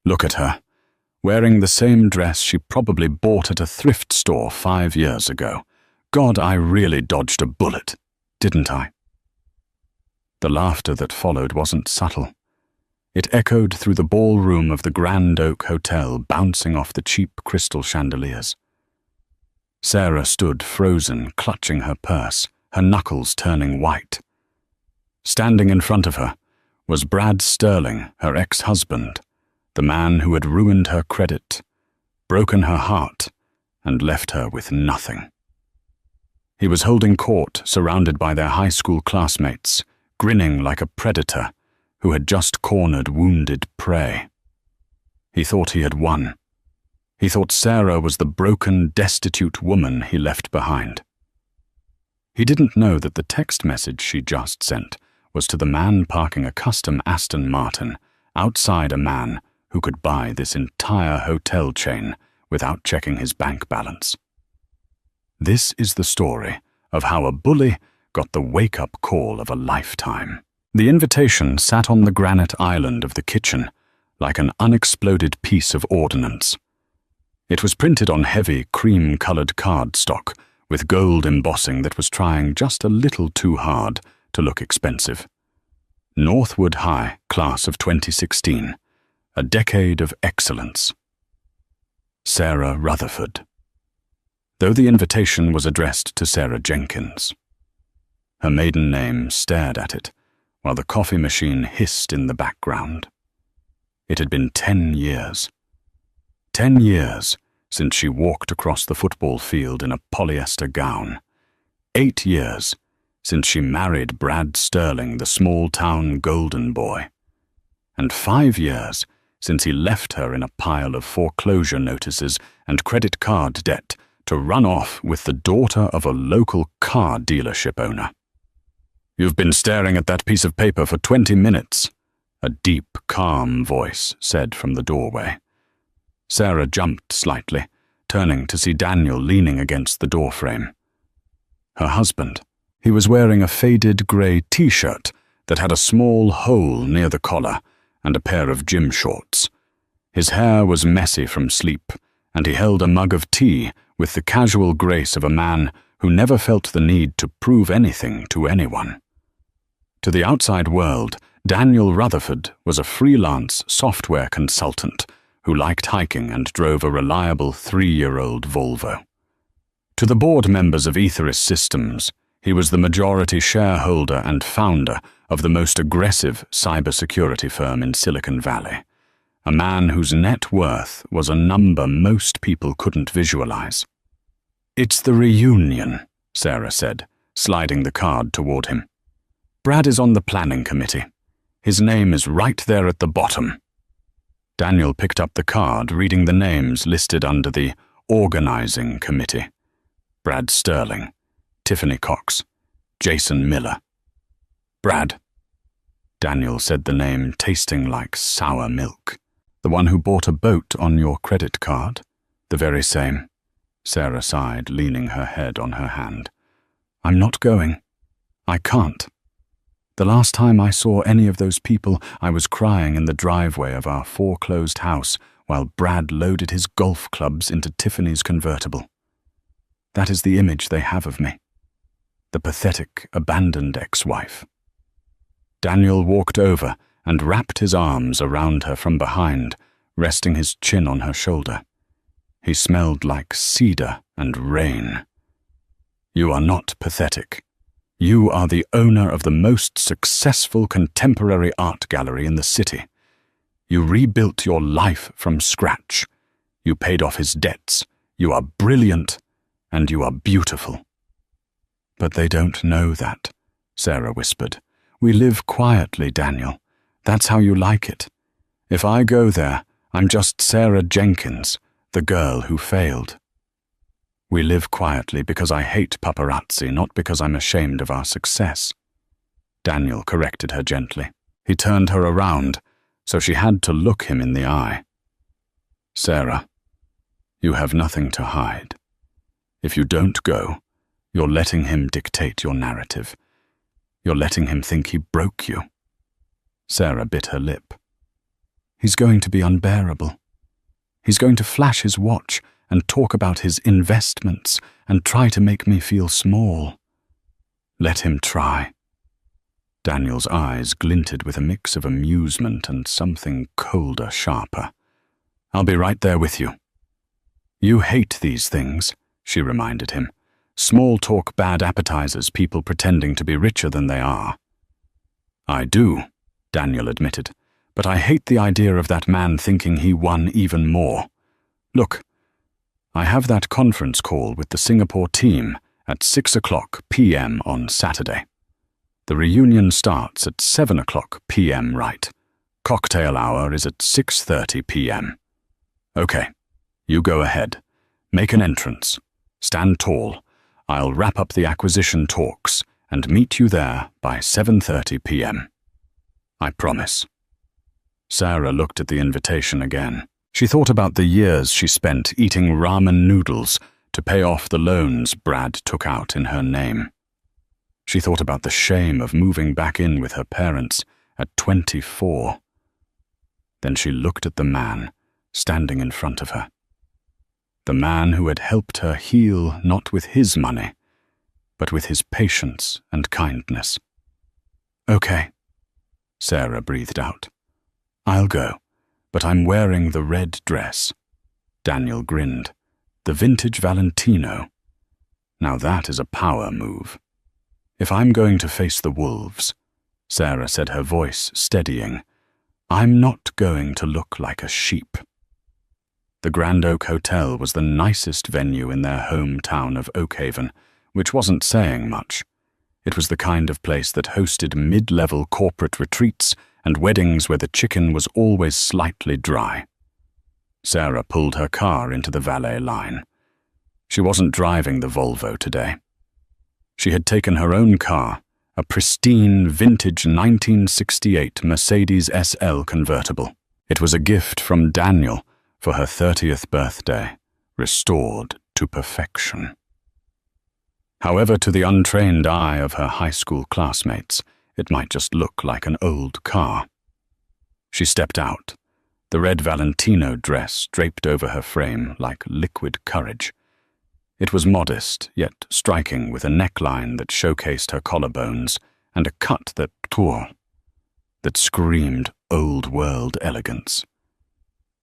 Look at her, wearing the same dress she probably bought at a thrift store 5 years ago. God, I really dodged a bullet, didn't I? The laughter that followed wasn't subtle. It echoed through the ballroom of the Grand Oak Hotel, bouncing off the cheap crystal chandeliers. Sarah stood frozen, clutching her purse, her knuckles turning white. Standing in front of her was Brad Sterling, her ex-husband, the man who had ruined her credit, broken her heart, and left her with nothing. He was holding court, surrounded by their high school classmates, grinning like a predator who had just cornered wounded prey. He thought he had won. He thought Sarah was the broken, destitute woman he left behind. He didn't know that the text message she just sent was to the man parking a custom Aston Martin outside a man who could buy this entire hotel chain without checking his bank balance. This is the story of how a bully got the wake-up call of a lifetime. The invitation sat on the granite island of the kitchen like an unexploded piece of ordnance. It was printed on heavy, cream-colored cardstock with gold embossing that was trying just a little too hard to look expensive. Northwood High, class of 2016, a decade of excellence. Sarah Rutherford. Though the invitation was addressed to Sarah Jenkins. Her maiden name stared at it, while the coffee machine hissed in the background. It had been 10 years. 10 years since she walked across the football field in a polyester gown. 8 years since she married Brad Sterling, the small-town golden boy. And 5 years since he left her in a pile of foreclosure notices and credit card debt to run off with the daughter of a local car dealership owner. "You've been staring at that piece of paper for 20 minutes, a deep, calm voice said from the doorway. Sarah jumped slightly, turning to see Daniel leaning against the doorframe. Her husband. He was wearing a faded grey t-shirt that had a small hole near the collar and a pair of gym shorts. His hair was messy from sleep, and he held a mug of tea with the casual grace of a man who never felt the need to prove anything to anyone. To the outside world, Daniel Rutherford was a freelance software consultant who liked hiking and drove a reliable 3-year-old Volvo. To the board members of Aetheris Systems, he was the majority shareholder and founder of the most aggressive cybersecurity firm in Silicon Valley, a man whose net worth was a number most people couldn't visualize. "It's the reunion," Sarah said, sliding the card toward him. "Brad is on the planning committee. His name is right there at the bottom." Daniel picked up the card, reading the names listed under the organizing committee. Brad Sterling, Tiffany Cox, Jason Miller. "Brad." Daniel said the name, tasting like sour milk. "The one who bought a boat on your credit card?" "The very same." Sarah sighed, leaning her head on her hand. "I'm not going. I can't. The last time I saw any of those people, I was crying in the driveway of our foreclosed house while Brad loaded his golf clubs into Tiffany's convertible. That is the image they have of me. The pathetic, abandoned ex-wife." Daniel walked over and wrapped his arms around her from behind, resting his chin on her shoulder. He smelled like cedar and rain. "You are not pathetic. You are the owner of the most successful contemporary art gallery in the city. You rebuilt your life from scratch. You paid off his debts. You are brilliant, and you are beautiful." "But they don't know that," Sarah whispered. "We live quietly, Daniel. That's how you like it. If I go there, I'm just Sarah Jenkins, the girl who failed. We live quietly because I hate paparazzi, not because I'm ashamed of our success." Daniel corrected her gently. He turned her around, so she had to look him in the eye. "Sarah, you have nothing to hide. If you don't go, you're letting him dictate your narrative. You're letting him think he broke you." Sarah bit her lip. He's going to be unbearable. He's going to flash his watch and talk about his investments and try to make me feel small. Let him try. Daniel's eyes glinted with a mix of amusement and something colder, sharper. I'll be right there with you. You hate these things, she reminded him. Small talk bad appetizers, people pretending to be richer than they are. I do, Daniel admitted, but I hate the idea of that man thinking he won even more. Look, I have that conference call with the Singapore team at 6:00 p.m. on Saturday. The reunion starts at 7:00 p.m. right? Cocktail hour is at 6:30 p.m. Okay, you go ahead. Make an entrance. Stand tall. I'll wrap up the acquisition talks and meet you there by 7:30 p.m. I promise. Sarah looked at the invitation again. She thought about the years she spent eating ramen noodles to pay off the loans Brad took out in her name. She thought about the shame of moving back in with her parents at 24. Then she looked at the man standing in front of her. The man who had helped her heal not with his money, but with his patience and kindness. Okay, Sarah breathed out. I'll go, but I'm wearing the red dress. Daniel grinned. The vintage Valentino. Now that is a power move. If I'm going to face the wolves, Sarah said, her voice steadying, I'm not going to look like a sheep. The Grand Oak Hotel was the nicest venue in their hometown of Oakhaven, which wasn't saying much. It was the kind of place that hosted mid-level corporate retreats and weddings where the chicken was always slightly dry. Sarah pulled her car into the valet line. She wasn't driving the Volvo today. She had taken her own car, a pristine vintage 1968 Mercedes SL convertible. It was a gift from Daniel for her 30th birthday, restored to perfection. However, to the untrained eye of her high school classmates, it might just look like an old car. She stepped out, the red Valentino dress draped over her frame like liquid courage. It was modest, yet striking, with a neckline that showcased her collarbones and a cut that screamed old-world elegance.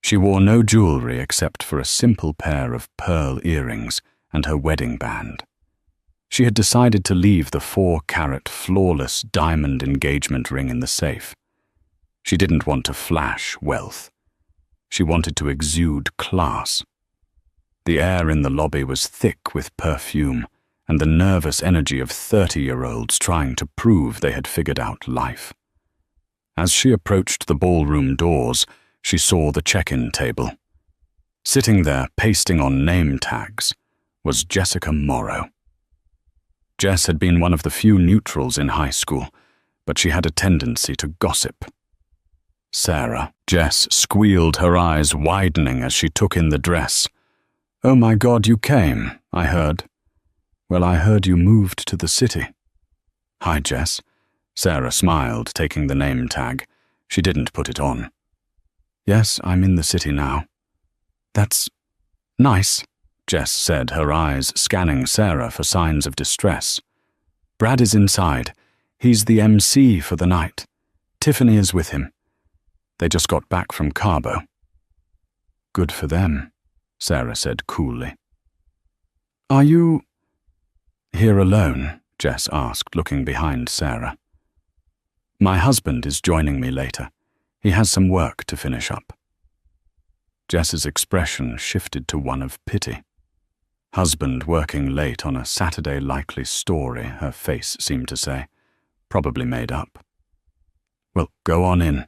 She wore no jewelry except for a simple pair of pearl earrings and her wedding band. She had decided to leave the 4-carat flawless diamond engagement ring in the safe. She didn't want to flash wealth. She wanted to exude class. The air in the lobby was thick with perfume and the nervous energy of 30-year-olds trying to prove they had figured out life. As she approached the ballroom doors, she saw the check-in table. Sitting there, pasting on name tags, was Jessica Morrow. Jess had been one of the few neutrals in high school, but she had a tendency to gossip. Sarah, Jess squealed, her eyes widening as she took in the dress. Oh my God, you came, I heard. Well, I heard you moved to the city. Hi, Jess. Sarah smiled, taking the name tag. She didn't put it on. Yes, I'm in the city now. That's nice, Jess said, her eyes scanning Sarah for signs of distress. Brad is inside. He's the MC for the night. Tiffany is with him. They just got back from Cabo. Good for them, Sarah said coolly. Are you here alone? Jess asked, looking behind Sarah. My husband is joining me later. He has some work to finish up. Jess's expression shifted to one of pity. Husband working late on a Saturday likely story, her face seemed to say. Probably made up. Well, go on in.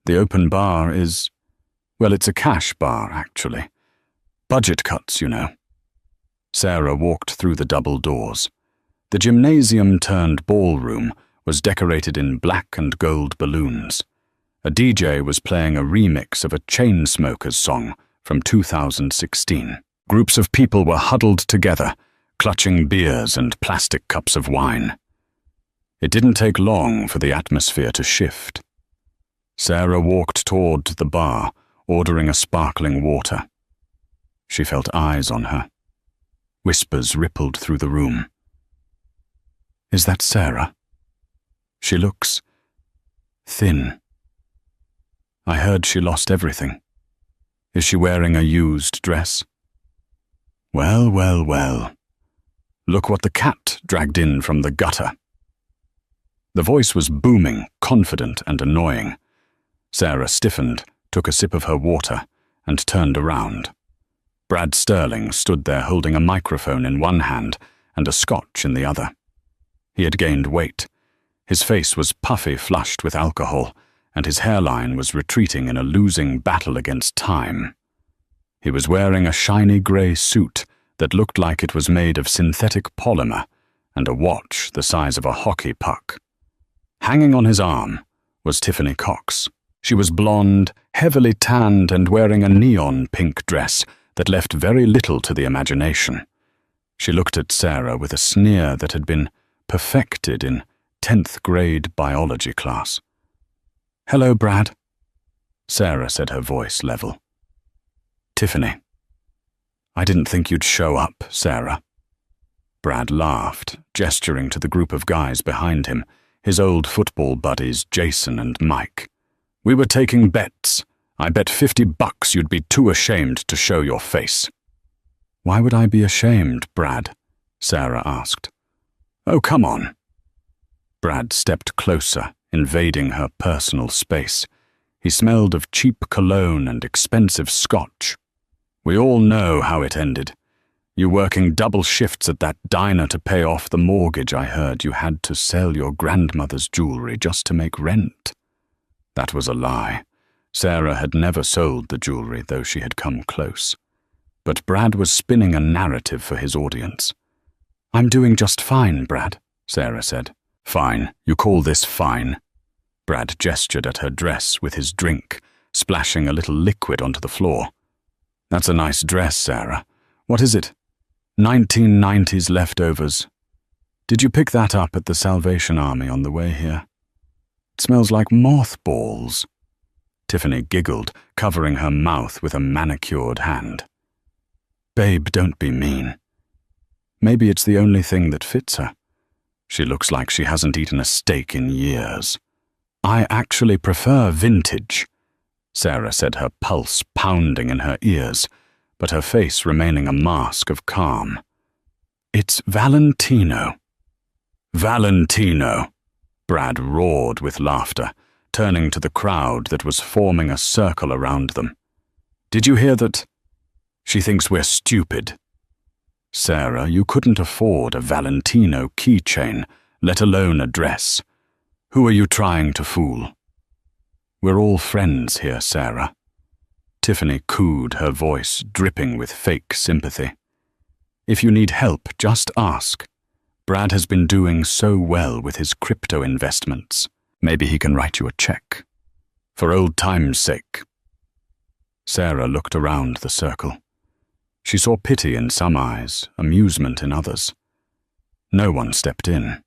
The open bar is, well, it's a cash bar, actually. Budget cuts, you know. Sarah walked through the double doors. The gymnasium-turned-ballroom was decorated in black and gold balloons. A DJ was playing a remix of a Chainsmokers song from 2016. Groups of people were huddled together, clutching beers and plastic cups of wine. It didn't take long for the atmosphere to shift. Sarah walked toward the bar, ordering a sparkling water. She felt eyes on her. Whispers rippled through the room. Is that Sarah? She looks thin. I heard she lost everything. Is she wearing a used dress? Well, well, well. Look what the cat dragged in from the gutter. The voice was booming, confident and annoying. Sarah stiffened, took a sip of her water, and turned around. Brad Sterling stood there holding a microphone in one hand and a scotch in the other. He had gained weight. His face was puffy, flushed with alcohol, and his hairline was retreating in a losing battle against time. He was wearing a shiny grey suit that looked like it was made of synthetic polymer and a watch the size of a hockey puck. Hanging on his arm was Tiffany Cox. She was blonde, heavily tanned, and wearing a neon pink dress that left very little to the imagination. She looked at Sarah with a sneer that had been perfected in 10th grade biology class. "Hello, Brad," Sarah said, her voice level. "Tiffany. I didn't think you'd show up, Sarah." Brad laughed, gesturing to the group of guys behind him, his old football buddies Jason and Mike. "We were taking bets. I bet $50 you'd be too ashamed to show your face." "Why would I be ashamed, Brad?" Sarah asked. "Oh, come on." Brad stepped closer, invading her personal space. He smelled of cheap cologne and expensive scotch. "We all know how it ended. You working double shifts at that diner to pay off the mortgage I heard you had to sell your grandmother's jewelry just to make rent." That was a lie. Sarah had never sold the jewelry, though she had come close. But Brad was spinning a narrative for his audience. "I'm doing just fine, Brad," Sarah said. "Fine. You call this fine?" Brad gestured at her dress with his drink, splashing a little liquid onto the floor. "That's a nice dress, Sarah. What is it? 1990s leftovers. Did you pick that up at the Salvation Army on the way here? It smells like mothballs." Tiffany giggled, covering her mouth with a manicured hand. "Babe, don't be mean. Maybe it's the only thing that fits her. She looks like she hasn't eaten a steak in years." "I actually prefer vintage," Sarah said, her pulse pounding in her ears, but her face remaining a mask of calm. "It's Valentino." "Valentino!" Brad roared with laughter, turning to the crowd that was forming a circle around them. "Did you hear that? She thinks we're stupid. Sarah, you couldn't afford a Valentino keychain, let alone a dress. Who are you trying to fool?" "We're all friends here, Sarah." Tiffany cooed, her voice dripping with fake sympathy. "If you need help, just ask. Brad has been doing so well with his crypto investments. Maybe he can write you a check. For old time's sake." Sarah looked around the circle. She saw pity in some eyes, amusement in others. No one stepped in.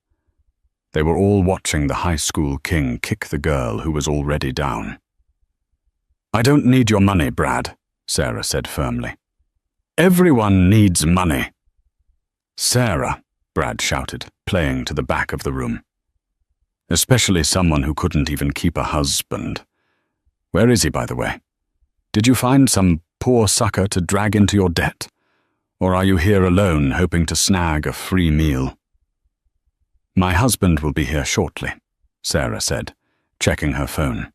They were all watching the high school king kick the girl who was already down. "I don't need your money, Brad," Sarah said firmly. "Everyone needs money." "Sarah," Brad shouted, playing to the back of the room. "Especially someone who couldn't even keep a husband. Where is he, by the way? Did you find some poor sucker to drag into your debt? Or are you here alone, hoping to snag a free meal?" "My husband will be here shortly," Sarah said, checking her phone.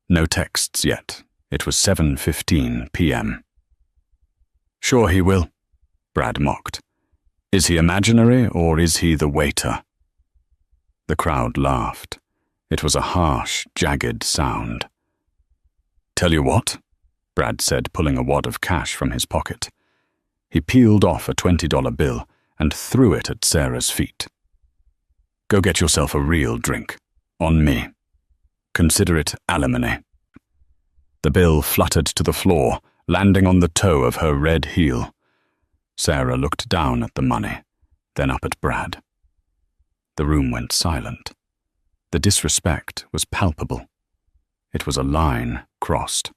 No texts yet. It was 7:15 p.m. "Sure he will," Brad mocked. "Is he imaginary, or is he the waiter?" The crowd laughed. It was a harsh, jagged sound. "Tell you what," Brad said, pulling a wad of cash from his pocket. He peeled off a $20 bill and threw it at Sarah's feet. "Go get yourself a real drink. On me. Consider it alimony." The bill fluttered to the floor, landing on the toe of her red heel. Sarah looked down at the money, then up at Brad. The room went silent. The disrespect was palpable. It was a line crossed.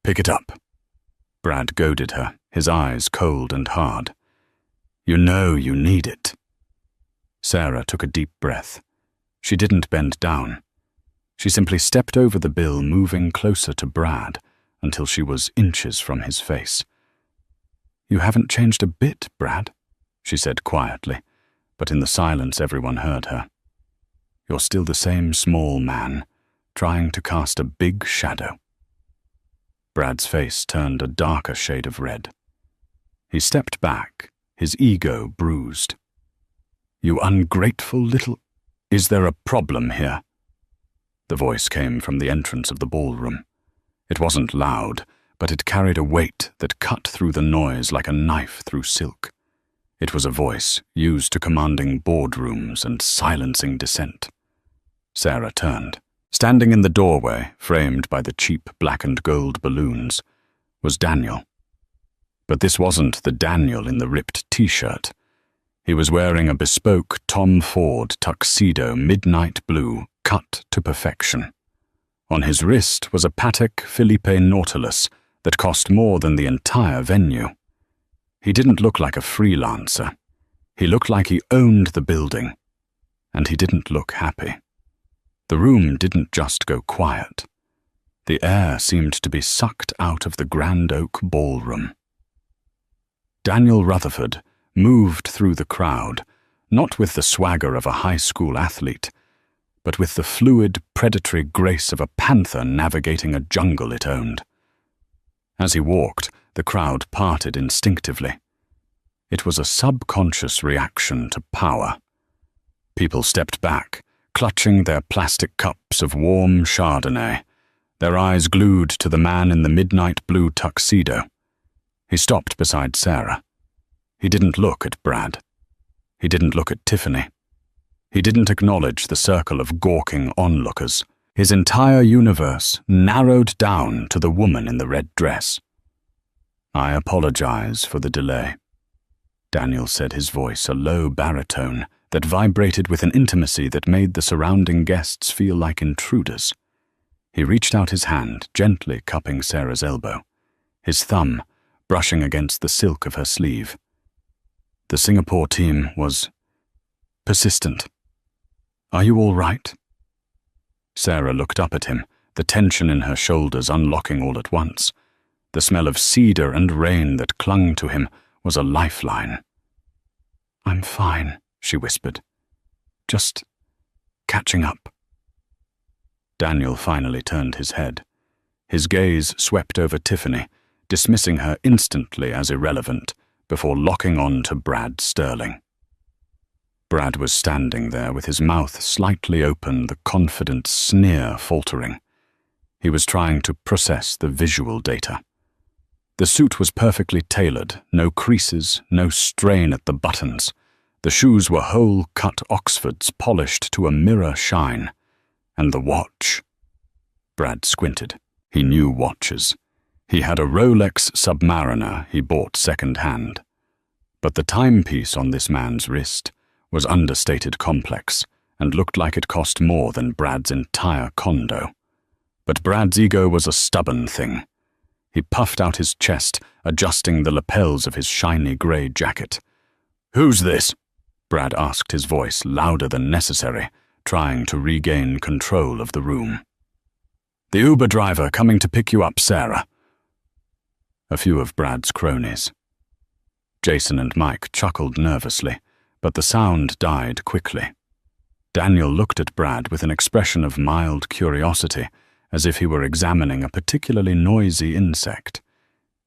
"Pick it up." Brad goaded her, his eyes cold and hard. "You know you need it." Sarah took a deep breath. She didn't bend down. She simply stepped over the bill, moving closer to Brad until she was inches from his face. "You haven't changed a bit, Brad," she said quietly, but in the silence everyone heard her. "You're still the same small man, trying to cast a big shadow." Brad's face turned a darker shade of red. He stepped back, his ego bruised. "You ungrateful little... Is there a problem here?" The voice came from the entrance of the ballroom. It wasn't loud, but it carried a weight that cut through the noise like a knife through silk. It was a voice used to commanding boardrooms and silencing dissent. Sarah turned. Standing in the doorway, framed by the cheap black and gold balloons, was Daniel. But this wasn't the Daniel in the ripped t-shirt. He was wearing a bespoke Tom Ford tuxedo midnight blue, cut to perfection. On his wrist was a Patek Philippe Nautilus that cost more than the entire venue. He didn't look like a freelancer. He looked like he owned the building. And he didn't look happy. The room didn't just go quiet. The air seemed to be sucked out of the Grand Oak Ballroom. Daniel Rutherford moved through the crowd, not with the swagger of a high school athlete, but with the fluid, predatory grace of a panther navigating a jungle it owned. As he walked, the crowd parted instinctively. It was a subconscious reaction to power. People stepped back, clutching their plastic cups of warm Chardonnay, their eyes glued to the man in the midnight blue tuxedo. He stopped beside Sarah. He didn't look at Brad. He didn't look at Tiffany. He didn't acknowledge the circle of gawking onlookers. His entire universe narrowed down to the woman in the red dress. "I apologize for the delay," Daniel said, his voice a low baritone that vibrated with an intimacy that made the surrounding guests feel like intruders. He reached out his hand, gently cupping Sarah's elbow, his thumb brushing against the silk of her sleeve. The Singapore team was persistent. "Are you all right?" Sarah looked up at him, the tension in her shoulders unlocking all at once. The smell of cedar and rain that clung to him was a lifeline. "I'm fine," she whispered. "Just catching up." Daniel finally turned his head. His gaze swept over Tiffany, dismissing her instantly as irrelevant, before locking on to Brad Sterling. Brad was standing there with his mouth slightly open, the confident sneer faltering. He was trying to process the visual data. The suit was perfectly tailored, no creases, no strain at the buttons. The shoes were whole-cut Oxfords polished to a mirror shine. And the watch. Brad squinted. He knew watches. He had a Rolex Submariner he bought second-hand. But the timepiece on this man's wrist was understated complex and looked like it cost more than Brad's entire condo. But Brad's ego was a stubborn thing. He puffed out his chest, adjusting the lapels of his shiny grey jacket. "Who's this?" Brad asked, his voice louder than necessary, trying to regain control of the room. "The Uber driver coming to pick you up, Sarah." A few of Brad's cronies. Jason and Mike chuckled nervously, but the sound died quickly. Daniel looked at Brad with an expression of mild curiosity, as if he were examining a particularly noisy insect.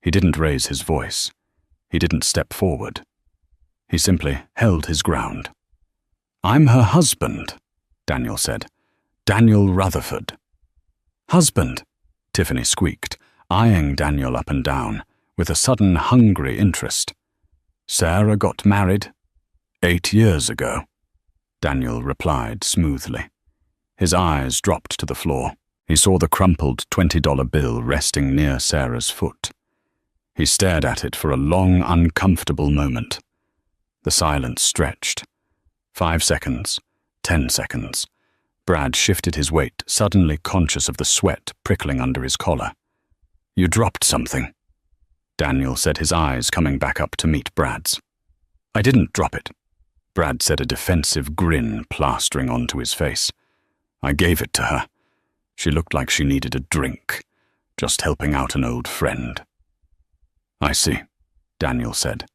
He didn't raise his voice. He didn't step forward. He simply held his ground. "I'm her husband," Daniel said. "Daniel Rutherford." "Husband?" Tiffany squeaked, eyeing Daniel up and down, with a sudden hungry interest. "Sarah got married 8 years ago," Daniel replied smoothly. His eyes dropped to the floor. He saw the crumpled $20 bill resting near Sarah's foot. He stared at it for a long, uncomfortable moment. The silence stretched. 5 seconds, 10 seconds. Brad shifted his weight, suddenly conscious of the sweat prickling under his collar. "You dropped something," Daniel said, his eyes coming back up to meet Brad's. "I didn't drop it," Brad said, a defensive grin plastering onto his face. "I gave it to her. She looked like she needed a drink, just helping out an old friend." "I see," Daniel said.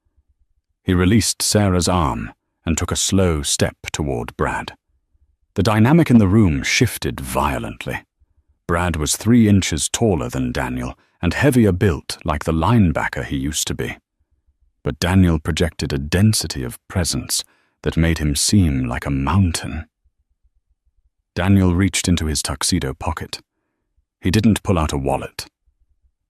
He released Sarah's arm and took a slow step toward Brad. The dynamic in the room shifted violently. Brad was 3 inches taller than Daniel and heavier built like the linebacker he used to be. But Daniel projected a density of presence that made him seem like a mountain. Daniel reached into his tuxedo pocket. He didn't pull out a wallet.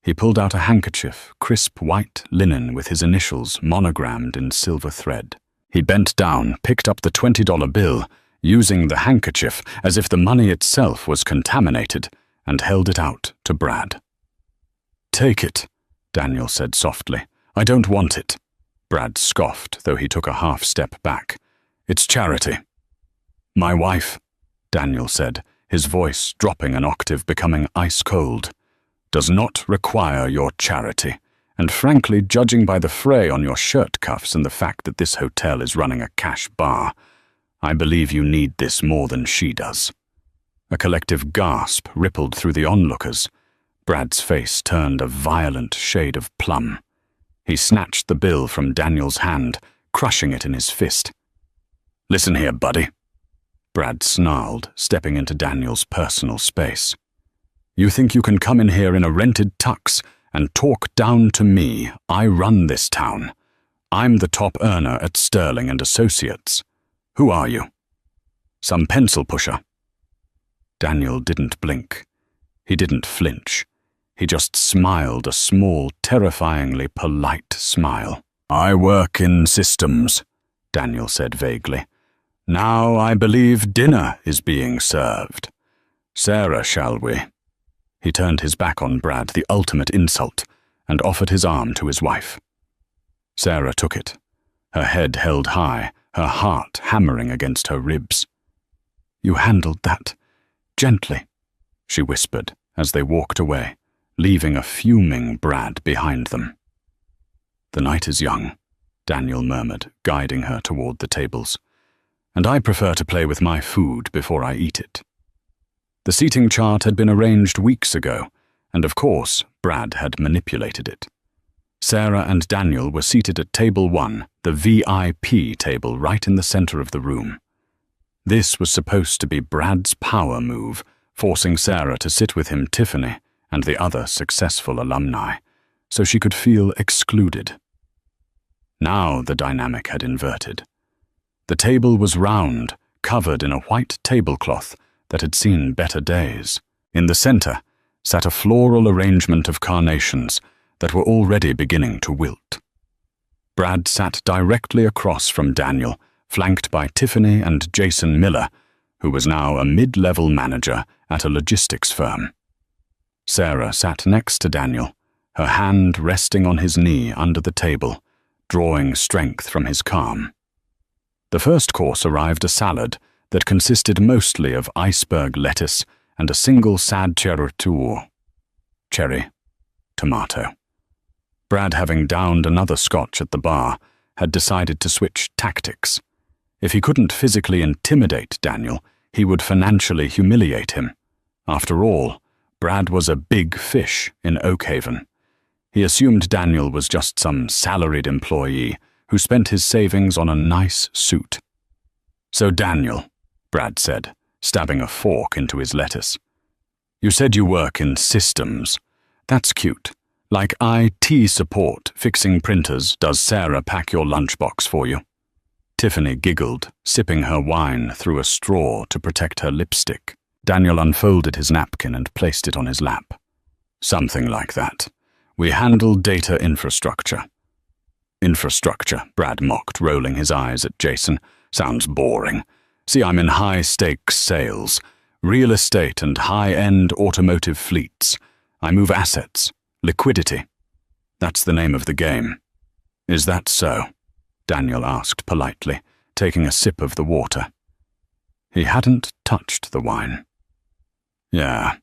He pulled out a handkerchief, crisp white linen with his initials monogrammed in silver thread. He bent down, picked up the $20 bill, using the handkerchief as if the money itself was contaminated, and held it out to Brad. "Take it," Daniel said softly. "I don't want it." Brad scoffed, though he took a half step back. "It's charity." "My wife," Daniel said, his voice dropping an octave, becoming ice cold, "does not require your charity, and frankly, judging by the fray on your shirt cuffs and the fact that this hotel is running a cash bar, I believe you need this more than she does." A collective gasp rippled through the onlookers. Brad's face turned a violent shade of plum. He snatched the bill from Daniel's hand, crushing it in his fist. "Listen here, buddy," Brad snarled, stepping into Daniel's personal space. "You think you can come in here in a rented tux and talk down to me? I run this town. I'm the top earner at Sterling and Associates. Who are you? Some pencil pusher?" Daniel didn't blink. He didn't flinch. He just smiled, a small, terrifyingly polite smile. "I work in systems," Daniel said vaguely. "Now I believe dinner is being served. Sarah, shall we?" He turned his back on Brad, the ultimate insult, and offered his arm to his wife. Sarah took it, her head held high, her heart hammering against her ribs. "You handled that gently," she whispered as they walked away, leaving a fuming Brad behind them. "The night is young," Daniel murmured, guiding her toward the tables. "And I prefer to play with my food before I eat it." The seating chart had been arranged weeks ago, and of course, Brad had manipulated it. Sarah and Daniel were seated at table 1, the VIP table right in the center of the room. This was supposed to be Brad's power move, forcing Sarah to sit with him, Tiffany, and the other successful alumni, so she could feel excluded. Now the dynamic had inverted. The table was round, covered in a white tablecloth that had seen better days. In the center sat a floral arrangement of carnations that were already beginning to wilt. Brad sat directly across from Daniel, flanked by Tiffany and Jason Miller, who was now a mid-level manager at a logistics firm. Sarah sat next to Daniel, her hand resting on his knee under the table, drawing strength from his calm. The first course arrived, a salad that consisted mostly of iceberg lettuce and a single sad cherry tomato. Brad, having downed another scotch at the bar, had decided to switch tactics. If he couldn't physically intimidate Daniel, he would financially humiliate him. After all, Brad was a big fish in Oakhaven. He assumed Daniel was just some salaried employee who spent his savings on a nice suit. "So Daniel," Brad said, stabbing a fork into his lettuce, "you said you work in systems. That's cute. Like IT support, fixing printers. Does Sarah pack your lunchbox for you?" Tiffany giggled, sipping her wine through a straw to protect her lipstick. Daniel unfolded his napkin and placed it on his lap. "Something like that. We handle data infrastructure." "Infrastructure," Brad mocked, rolling his eyes at Jason. "Sounds boring. See, I'm in high-stakes sales, real estate and high-end automotive fleets. I move assets, liquidity. That's the name of the game." "Is that so?" Daniel asked politely, taking a sip of the water. He hadn't touched the wine. Yeah.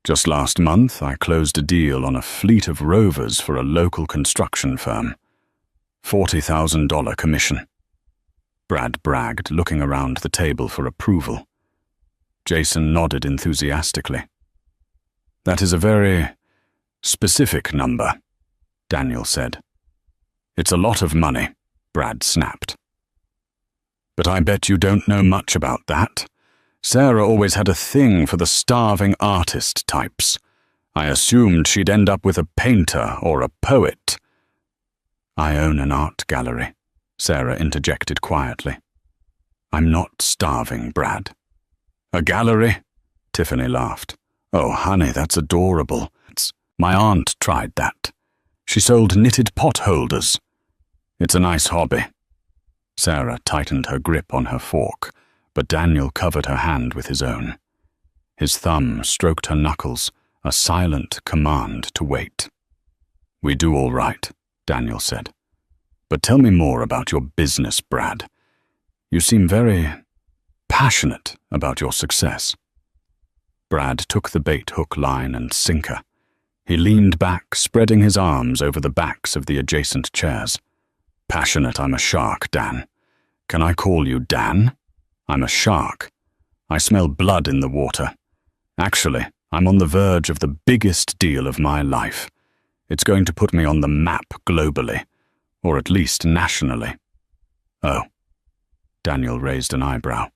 Just last month, I closed a deal on a fleet of rovers for a local construction firm. $40,000 commission. Brad bragged, looking around the table for approval. Jason nodded enthusiastically. That is a very specific number, Daniel said. It's a lot of money, Brad snapped. But I bet you don't know much about that. Sarah always had a thing for the starving artist types. I assumed she'd end up with a painter or a poet. I own an art gallery, Sarah interjected quietly. I'm not starving, Brad. A gallery? Tiffany laughed. Oh, honey, that's adorable. My aunt tried that. She sold knitted pot holders. It's a nice hobby. Sarah tightened her grip on her fork, but Daniel covered her hand with his own. His thumb stroked her knuckles, a silent command to wait. We do all right, Daniel said. But tell me more about your business, Brad. You seem very passionate about your success. Brad took the bait hook, line, and sinker. He leaned back, spreading his arms over the backs of the adjacent chairs. Passionate, I'm a shark, Dan. Can I call you Dan? I'm a shark. I smell blood in the water. Actually, I'm on the verge of the biggest deal of my life. It's going to put me on the map globally, or at least nationally. Oh. Daniel raised an eyebrow.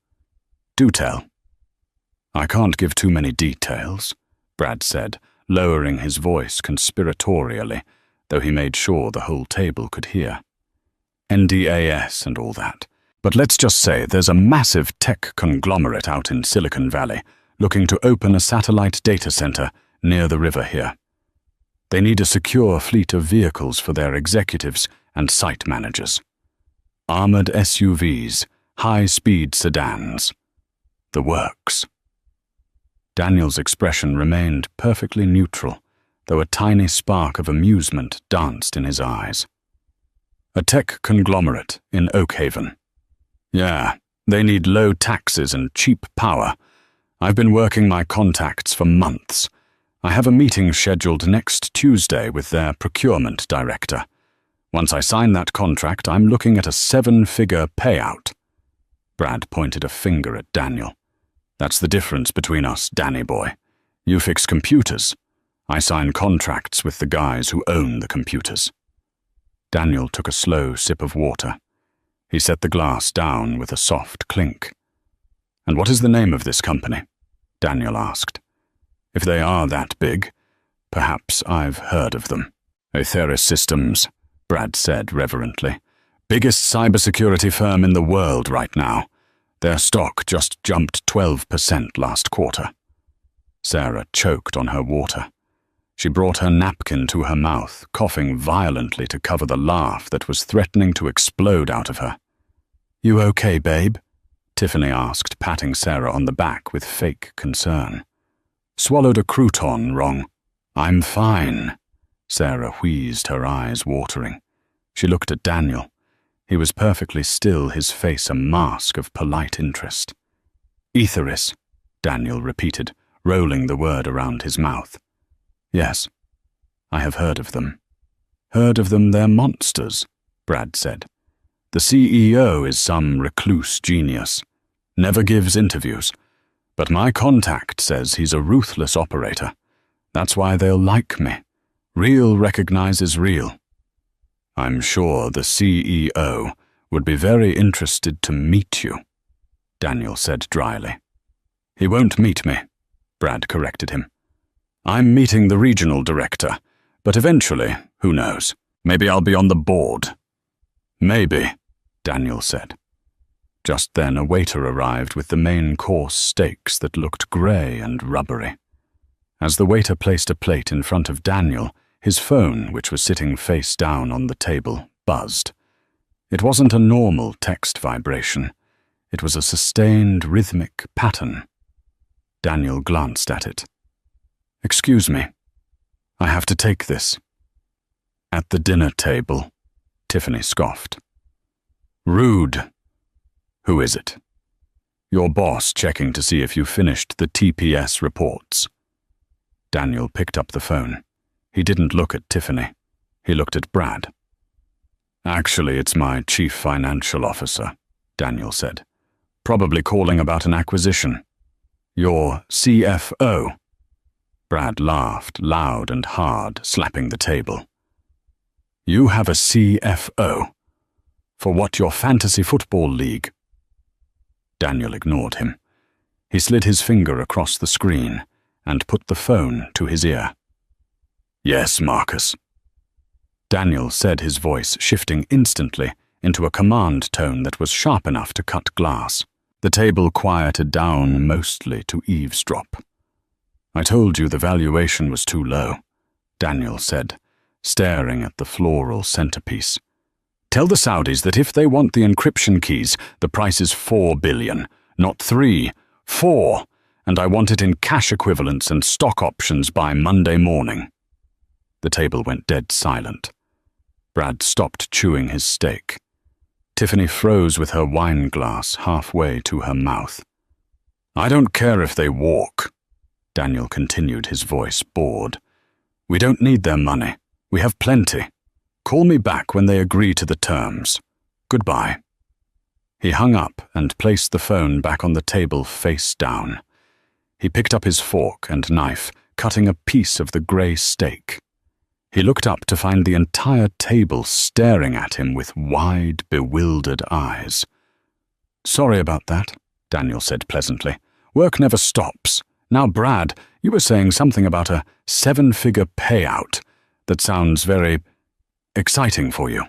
Do tell. I can't give too many details, Brad said, lowering his voice conspiratorially, though he made sure the whole table could hear. NDAS and all that. But let's just say there's a massive tech conglomerate out in Silicon Valley looking to open a satellite data center near the river here. They need a secure fleet of vehicles for their executives and site managers. Armored SUVs, high-speed sedans. The works. Daniel's expression remained perfectly neutral, though a tiny spark of amusement danced in his eyes. A tech conglomerate in Oakhaven. Yeah, they need low taxes and cheap power. I've been working my contacts for months. I have a meeting scheduled next Tuesday with their procurement director. Once I sign that contract, I'm looking at a 7-figure payout. Brad pointed a finger at Daniel. That's the difference between us, Danny boy. You fix computers. I sign contracts with the guys who own the computers. Daniel took a slow sip of water. He set the glass down with a soft clink. And what is the name of this company? Daniel asked. If they are that big, perhaps I've heard of them. Aetheris Systems, Brad said reverently. Biggest cybersecurity firm in the world right now. Their stock just jumped 12% last quarter. Sarah choked on her water. She brought her napkin to her mouth, coughing violently to cover the laugh that was threatening to explode out of her. You okay, babe? Tiffany asked, patting Sarah on the back with fake concern. Swallowed a crouton wrong. I'm fine. Sarah wheezed, her eyes watering. She looked at Daniel. He was perfectly still, his face a mask of polite interest. Aetheris, Daniel repeated, rolling the word around his mouth. Yes, I have heard of them. Heard of them, they're monsters, Brad said. The CEO is some recluse genius. Never gives interviews. But my contact says he's a ruthless operator. That's why they'll like me. Real recognizes real. I'm sure the CEO would be very interested to meet you, Daniel said dryly. He won't meet me, Brad corrected him. I'm meeting the regional director, but eventually, who knows, maybe I'll be on the board. Maybe, Daniel said. Just then a waiter arrived with the main course steaks that looked grey and rubbery. As the waiter placed a plate in front of Daniel, his phone, which was sitting face down on the table, buzzed. It wasn't a normal text vibration. It was a sustained, rhythmic pattern. Daniel glanced at it. Excuse me. I have to take this. At the dinner table, Tiffany scoffed. Rude. Who is it? Your boss checking to see if you finished the TPS reports. Daniel picked up the phone. He didn't look at Tiffany. He looked at Brad. Actually, it's my chief financial officer, Daniel said. Probably calling about an acquisition. Your CFO. Brad laughed loud and hard, slapping the table. You have a CFO? For what, your fantasy football league? Daniel ignored him. He slid his finger across the screen and put the phone to his ear. Yes, Marcus. Daniel said, his voice shifting instantly into a command tone that was sharp enough to cut glass. The table quieted down mostly to eavesdrop. I told you the valuation was too low, Daniel said, staring at the floral centerpiece. Tell the Saudis that if they want the encryption keys, the price is $4 billion, not 3, 4, and I want it in cash equivalents and stock options by Monday morning. The table went dead silent. Brad stopped chewing his steak. Tiffany froze with her wine glass halfway to her mouth. I don't care if they walk, Daniel continued, his voice bored. We don't need their money. We have plenty. Call me back when they agree to the terms. Goodbye. He hung up and placed the phone back on the table face down. He picked up his fork and knife, cutting a piece of the grey steak. He looked up to find the entire table staring at him with wide, bewildered eyes. Sorry about that, Daniel said pleasantly. Work never stops. Now, Brad, you were saying something about a 7-figure payout. That sounds very exciting for you.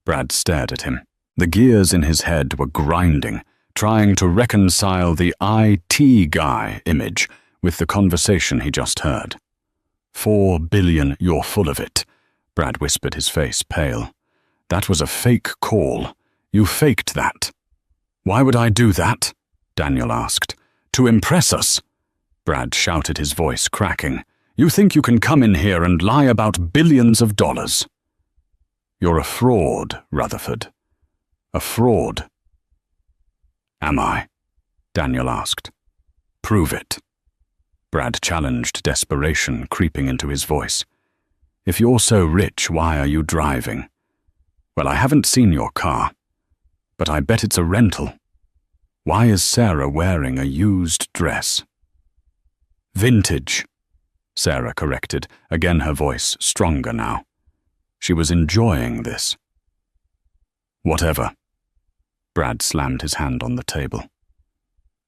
Brad stared at him. The gears in his head were grinding, trying to reconcile the IT guy image with the conversation he just heard. $4 billion, you're full of it, Brad whispered, his face pale. That was a fake call. You faked that. Why would I do that? Daniel asked. To impress us. Brad shouted, his voice cracking. You think you can come in here and lie about billions of dollars? You're a fraud, Rutherford. A fraud. Am I? Daniel asked. Prove it. Brad challenged, desperation creeping into his voice. If you're so rich, why are you driving? Well, I haven't seen your car, but I bet it's a rental. Why is Sarah wearing a used dress? Vintage, Sarah corrected, again her voice stronger now. She was enjoying this. Whatever. Brad slammed his hand on the table.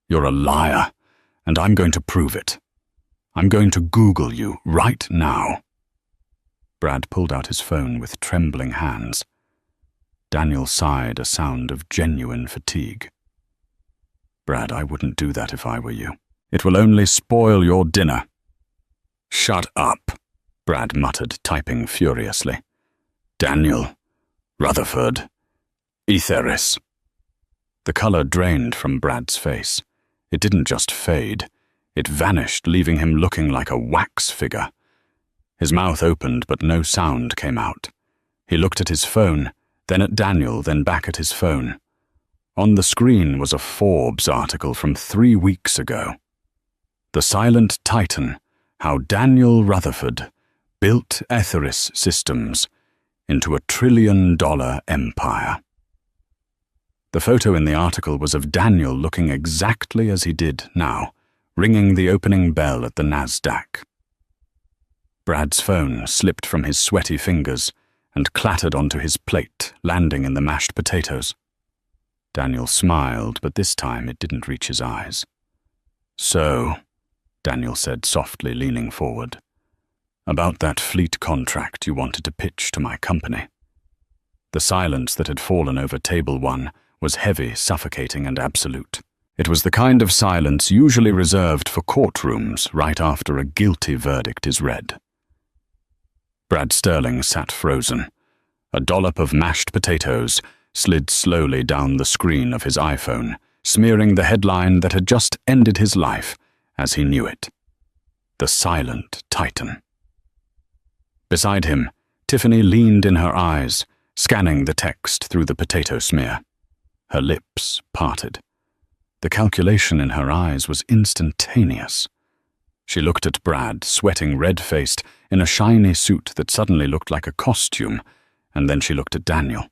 You're a liar, and I'm going to prove it. I'm going to Google you right now. Brad pulled out his phone with trembling hands. Daniel sighed, a sound of genuine fatigue. Brad, I wouldn't do that if I were you. It will only spoil your dinner. Shut up, Brad muttered, typing furiously. Daniel, Rutherford, Etheris. The color drained from Brad's face. It didn't just fade. It vanished, leaving him looking like a wax figure. His mouth opened, but no sound came out. He looked at his phone, then at Daniel, then back at his phone. On the screen was a Forbes article from 3 weeks ago. The Silent Titan, How Daniel Rutherford Built Etheris Systems into a $1 trillion empire. The photo in the article was of Daniel looking exactly as he did now, ringing the opening bell at the NASDAQ. Brad's phone slipped from his sweaty fingers and clattered onto his plate, landing in the mashed potatoes. Daniel smiled, but this time it didn't reach his eyes. So, Daniel said softly, leaning forward, about that fleet contract you wanted to pitch to my company. The silence that had fallen over table 1 was heavy, suffocating, and absolute. It was the kind of silence usually reserved for courtrooms right after a guilty verdict is read. Brad Sterling sat frozen. A dollop of mashed potatoes slid slowly down the screen of his iPhone, smearing the headline that had just ended his life as he knew it. The Silent Titan. Beside him, Tiffany leaned in her eyes, scanning the text through the potato smear. Her lips parted. The calculation in her eyes was instantaneous. She looked at Brad, sweating red-faced, in a shiny suit that suddenly looked like a costume, and then she looked at Daniel.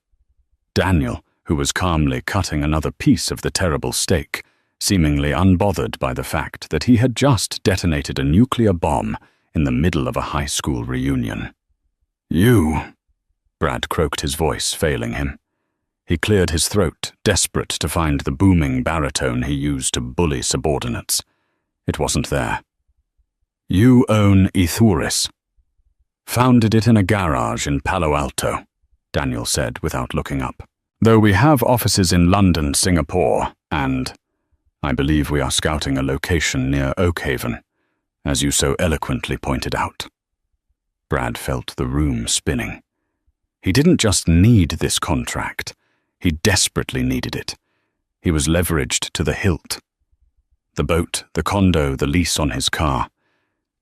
Daniel, who was calmly cutting another piece of the terrible steak, seemingly unbothered by the fact that he had just detonated a nuclear bomb in the middle of a high school reunion. "You," Brad croaked, his voice failing him. He cleared his throat, desperate to find the booming baritone he used to bully subordinates. It wasn't there. "You own Ethuris." "Founded it in a garage in Palo Alto," Daniel said without looking up. "Though we have offices in London, Singapore, and I believe we are scouting a location near Oakhaven, as you so eloquently pointed out." Brad felt the room spinning. He didn't just need this contract. He desperately needed it. He was leveraged to the hilt. The boat, the condo, the lease on his car.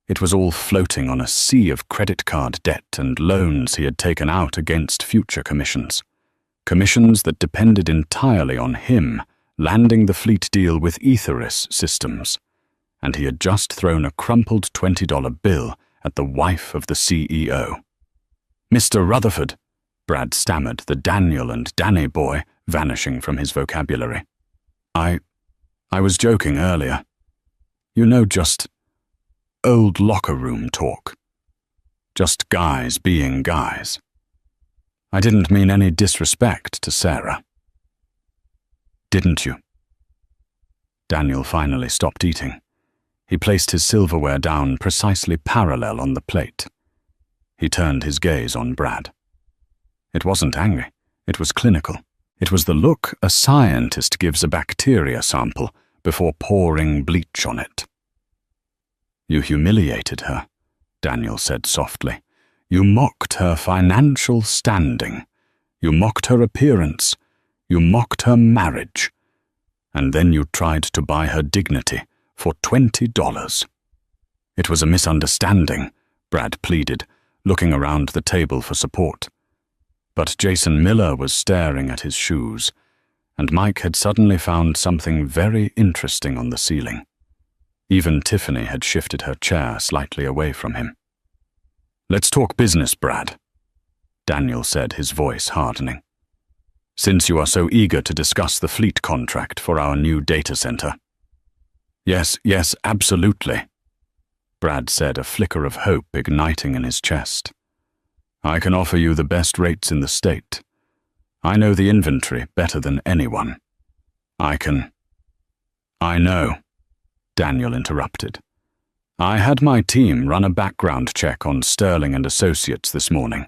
It was all floating on a sea of credit card debt and loans he had taken out against future commissions. Commissions that depended entirely on him landing the fleet deal with Ethuris Systems. And he had just thrown a crumpled $20 bill at the wife of the CEO. "Mr. Rutherford," Brad stammered, the Daniel and Danny boy vanishing from his vocabulary. I was joking earlier. You know, just old locker room talk. Just guys being guys. I didn't mean any disrespect to Sarah." "Didn't you?" Daniel finally stopped eating. He placed his silverware down precisely parallel on the plate. He turned his gaze on Brad. It wasn't angry. It was clinical. It was the look a scientist gives a bacteria sample before pouring bleach on it. "You humiliated her," Daniel said softly. "You mocked her financial standing. You mocked her appearance. You mocked her marriage. And then you tried to buy her dignity for $20. "It was a misunderstanding," Brad pleaded, looking around the table for support. But Jason Miller was staring at his shoes, and Mike had suddenly found something very interesting on the ceiling. Even Tiffany had shifted her chair slightly away from him. "Let's talk business, Brad," Daniel said, his voice hardening. "Since you are so eager to discuss the fleet contract for our new data center." Yes, absolutely," Brad said, a flicker of hope igniting in his chest. "I can offer you the best rates in the state. I know the inventory better than anyone. I know," Daniel interrupted. "I had my team run a background check on Sterling and Associates this morning.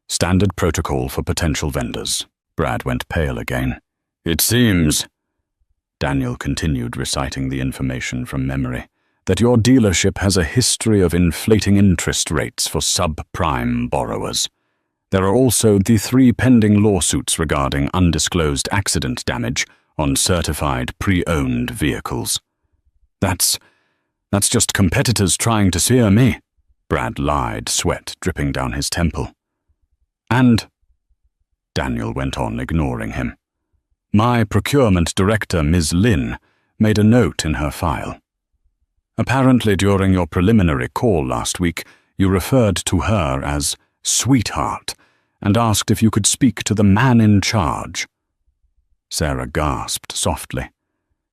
Standard protocol for potential vendors." Brad went pale again. "It seems," Daniel continued reciting the information from memory, "that your dealership has a history of inflating interest rates for subprime borrowers. There are also the 3 pending lawsuits regarding undisclosed accident damage on certified pre-owned vehicles." That's just competitors trying to smear me," Brad lied, sweat dripping down his temple. "And," Daniel went on, ignoring him, "my procurement director, Ms. Lin, made a note in her file. Apparently during your preliminary call last week, you referred to her as sweetheart and asked if you could speak to the man in charge." Sarah gasped softly.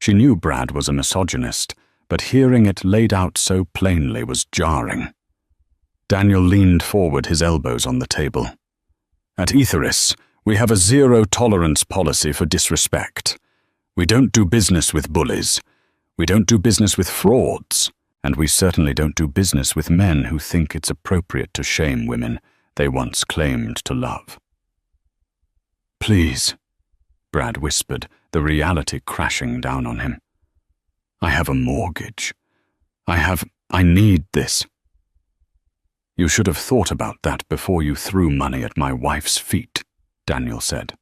She knew Brad was a misogynist, but hearing it laid out so plainly was jarring. Daniel leaned forward, his elbows on the table. "At Ethuris, we have a zero-tolerance policy for disrespect. We don't do business with bullies. We don't do business with frauds, and we certainly don't do business with men who think it's appropriate to shame women they once claimed to love." "Please," Brad whispered, the reality crashing down on him. "I have a mortgage. I need this." "You should have thought about that before you threw money at my wife's feet," Daniel said.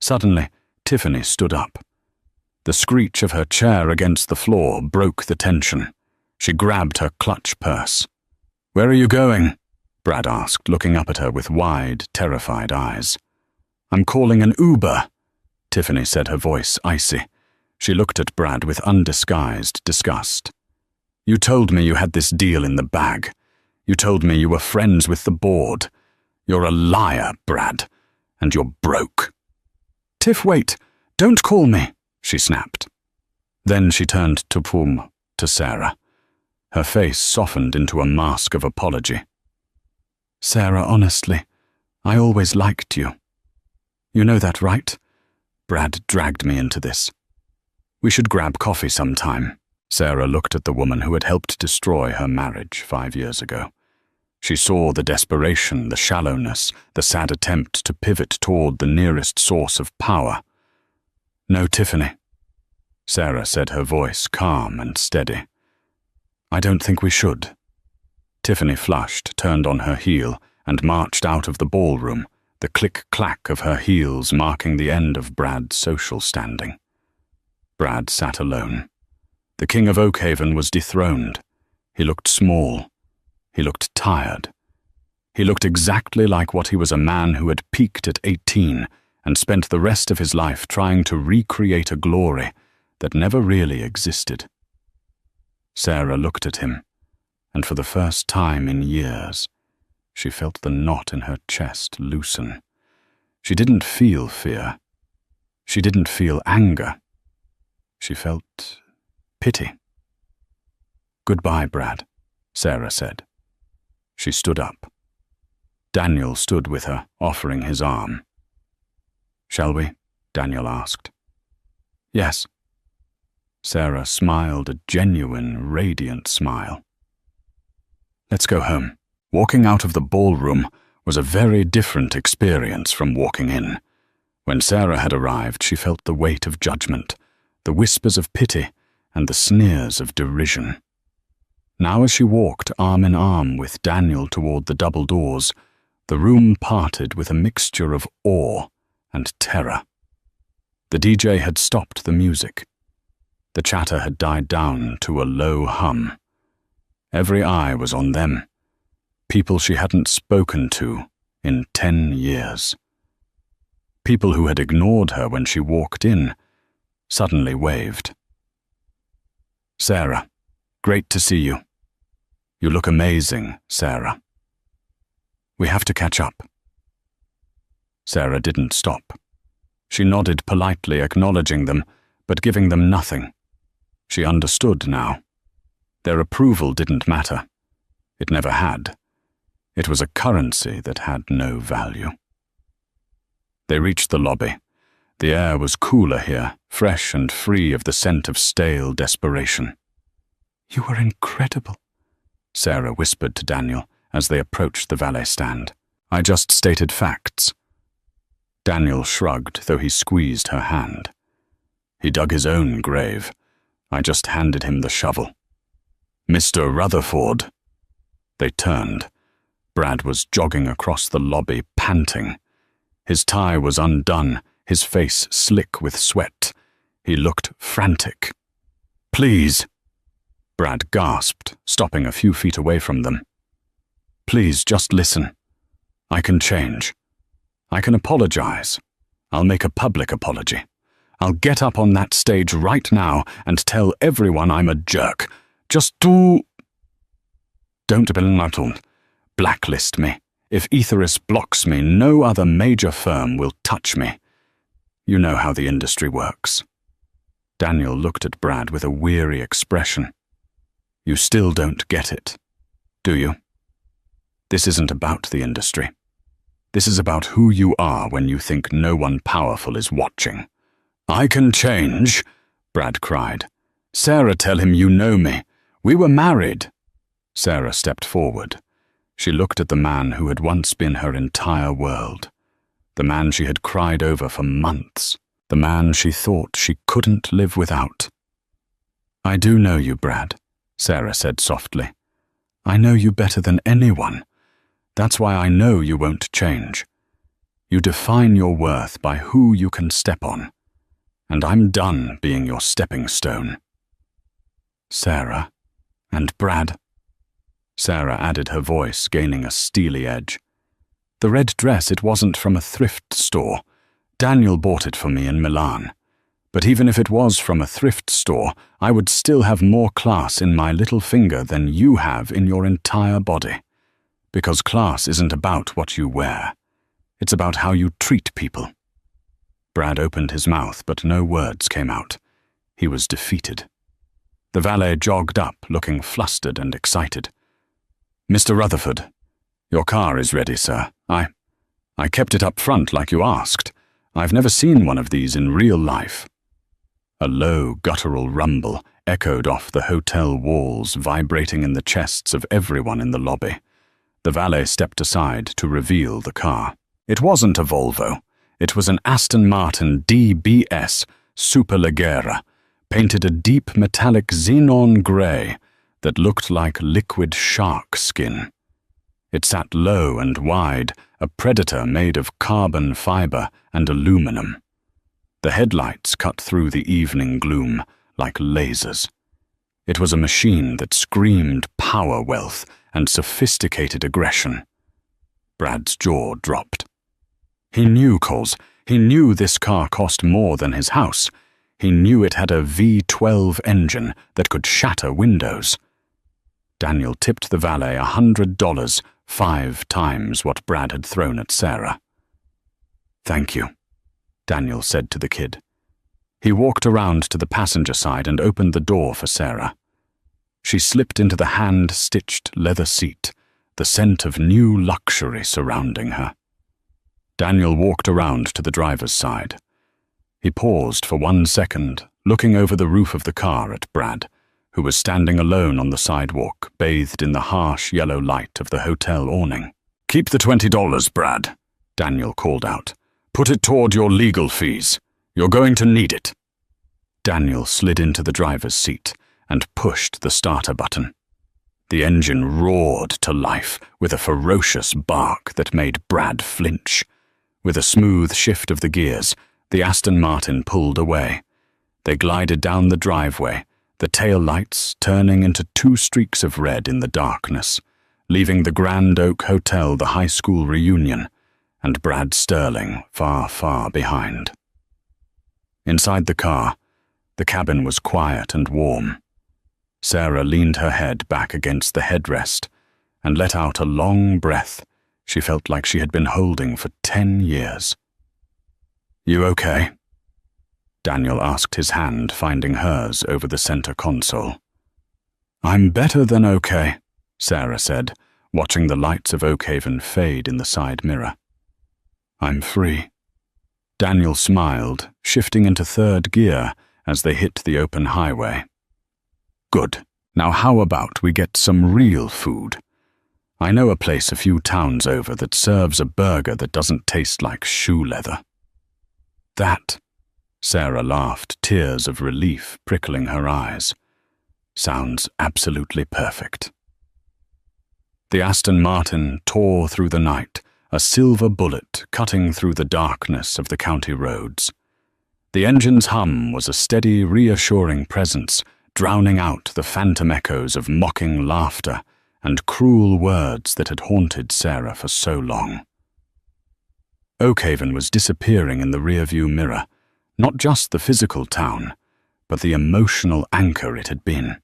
Suddenly, Tiffany stood up. The screech of her chair against the floor broke the tension. She grabbed her clutch purse. "Where are you going?" Brad asked, looking up at her with wide, terrified eyes. "I'm calling an Uber," Tiffany said, her voice icy. She looked at Brad with undisguised disgust. "You told me you had this deal in the bag. You told me you were friends with the board. You're a liar, Brad, and you're broke." "Tiff, wait. Don't call me," she snapped. Then she turned to Sarah. Her face softened into a mask of apology. "Sarah, honestly, I always liked you. You know that, right? Brad dragged me into this. We should grab coffee sometime." Sarah looked at the woman who had helped destroy her marriage 5 years ago. She saw the desperation, the shallowness, the sad attempt to pivot toward the nearest source of power. "No, Tiffany," Sarah said, her voice calm and steady. "I don't think we should." Tiffany flushed, turned on her heel, and marched out of the ballroom, the click-clack of her heels marking the end of Brad's social standing. Brad sat alone. The king of Oakhaven was dethroned. He looked small. He looked tired. He looked exactly like what he was, a man who had peaked at 18 and spent the rest of his life trying to recreate a glory that never really existed. Sarah looked at him, and for the first time in years, she felt the knot in her chest loosen. She didn't feel fear. She didn't feel anger. She felt pity. "Goodbye, Brad," Sarah said. She stood up. Daniel stood with her, offering his arm. "Shall we?" Daniel asked. "Yes." Sarah smiled a genuine, radiant smile. "Let's go home." Walking out of the ballroom was a very different experience from walking in. When Sarah had arrived, she felt the weight of judgment, the whispers of pity, and the sneers of derision. Now as she walked arm in arm with Daniel toward the double doors, the room parted with a mixture of awe and terror. The DJ had stopped the music. The chatter had died down to a low hum. Every eye was on them, people she hadn't spoken to in 10 years. People who had ignored her when she walked in suddenly waved. "Sarah, great to see you. You look amazing, Sarah. We have to catch up." Sarah didn't stop. She nodded politely, acknowledging them, but giving them nothing. She understood now. Their approval didn't matter. It never had. It was a currency that had no value. They reached the lobby. The air was cooler here, fresh and free of the scent of stale desperation. "You are incredible," Sarah whispered to Daniel as they approached the valet stand. "I just stated facts." Daniel shrugged, though he squeezed her hand. He dug his own grave. I just handed him the shovel. "Mr. Rutherford." They turned. Brad was jogging across the lobby, panting. His tie was undone, his face slick with sweat. He looked frantic. "Please," Brad gasped, stopping a few feet away from them. "Please, just listen. I can change. I can apologize. I'll make a public apology. I'll get up on that stage right now and tell everyone I'm a jerk. Just don't blacklist me. If Aetheris blocks me, no other major firm will touch me. You know how the industry works." Daniel looked at Brad with a weary expression. "You still don't get it, do you? This isn't about the industry. This is about who you are when you think no one powerful is watching." "I can change," Brad cried. "Sarah, tell him you know me. We were married." Sarah stepped forward. She looked at the man who had once been her entire world, the man she had cried over for months, the man she thought she couldn't live without. "I do know you, Brad," Sarah said softly. "I know you better than anyone. That's why I know you won't change. You define your worth by who you can step on, and I'm done being your stepping stone." "Sarah and Brad," Sarah added, her voice gaining a steely edge. "The red dress, it wasn't from a thrift store. Daniel bought it for me in Milan. But even if it was from a thrift store, I would still have more class in my little finger than you have in your entire body. Because class isn't about what you wear. It's about how you treat people. Brad opened his mouth, but no words came out. He was defeated. The valet jogged up, looking flustered and excited. "Mr. Rutherford, your car is ready, sir. I kept it up front like you asked. I've never seen one of these in real life." A low, guttural rumble echoed off the hotel walls, vibrating in the chests of everyone in the lobby. The valet stepped aside to reveal the car. It wasn't a Volvo. It was an Aston Martin DBS Superleggera, painted a deep metallic xenon grey that looked like liquid shark skin. It sat low and wide, a predator made of carbon fibre and aluminum. The headlights cut through the evening gloom like lasers. It was a machine that screamed power wealth and sophisticated aggression. Brad's jaw dropped. He knew Coles. He knew this car cost more than his house. He knew it had a V12 engine that could shatter windows. Daniel tipped the valet $100, 5 times what Brad had thrown at Sarah. "Thank you," Daniel said to the kid. He walked around to the passenger side and opened the door for Sarah. She slipped into the hand-stitched leather seat, the scent of new luxury surrounding her. Daniel walked around to the driver's side. He paused for 1 second, looking over the roof of the car at Brad, who was standing alone on the sidewalk, bathed in the harsh yellow light of the hotel awning. "Keep the $20, Brad," Daniel called out. "Put it toward your legal fees. You're going to need it." Daniel slid into the driver's seat and pushed the starter button. The engine roared to life with a ferocious bark that made Brad flinch. With a smooth shift of the gears, the Aston Martin pulled away. They glided down the driveway, the tail lights turning into 2 streaks of red in the darkness, leaving the Grand Oak Hotel the high school reunion, and Brad Sterling far, far behind. Inside the car, the cabin was quiet and warm. Sarah leaned her head back against the headrest and let out a long breath she felt like she had been holding for 10 years. "You okay?" Daniel asked, his hand finding hers over the center console. "I'm better than okay," Sarah said, watching the lights of Oakhaven fade in the side mirror. "I'm free." Daniel smiled, shifting into 3rd gear as they hit the open highway. "Good. Now how about we get some real food? I know a place a few towns over that serves a burger that doesn't taste like shoe leather." "That," Sarah laughed, tears of relief prickling her eyes, "sounds absolutely perfect." The Aston Martin tore through the night, a silver bullet cutting through the darkness of the county roads. The engine's hum was a steady, reassuring presence, drowning out the phantom echoes of mocking laughter and cruel words that had haunted Sarah for so long. Oakhaven was disappearing in the rearview mirror, not just the physical town, but the emotional anchor it had been.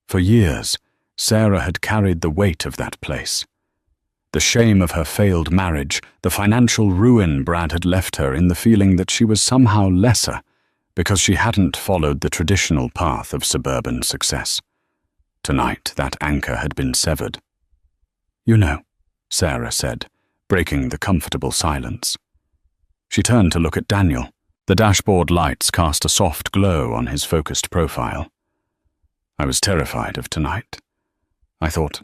For years, Sarah had carried the weight of that place. The shame of her failed marriage, the financial ruin Brad had left her in the feeling that she was somehow lesser because she hadn't followed the traditional path of suburban success. Tonight, that anchor had been severed. "You know," Sarah said, breaking the comfortable silence. She turned to look at Daniel. The dashboard lights cast a soft glow on his focused profile. "I was terrified of tonight. I thought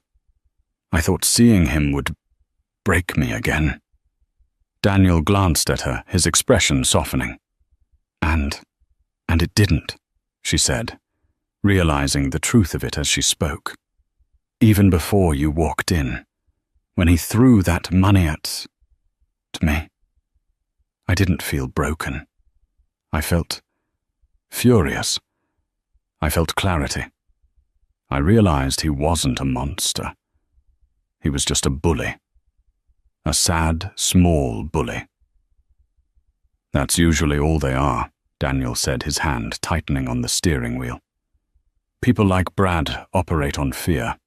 seeing him would break me again." Daniel glanced at her, his expression softening. And it didn't," she said, realizing the truth of it as she spoke. "Even before you walked in, when he threw that money at me, I didn't feel broken. I felt furious. I felt clarity. I realized he wasn't a monster. He was just a bully. A sad, small bully." "That's usually all they are," Daniel said, his hand tightening on the steering wheel. People like Brad operate on fear.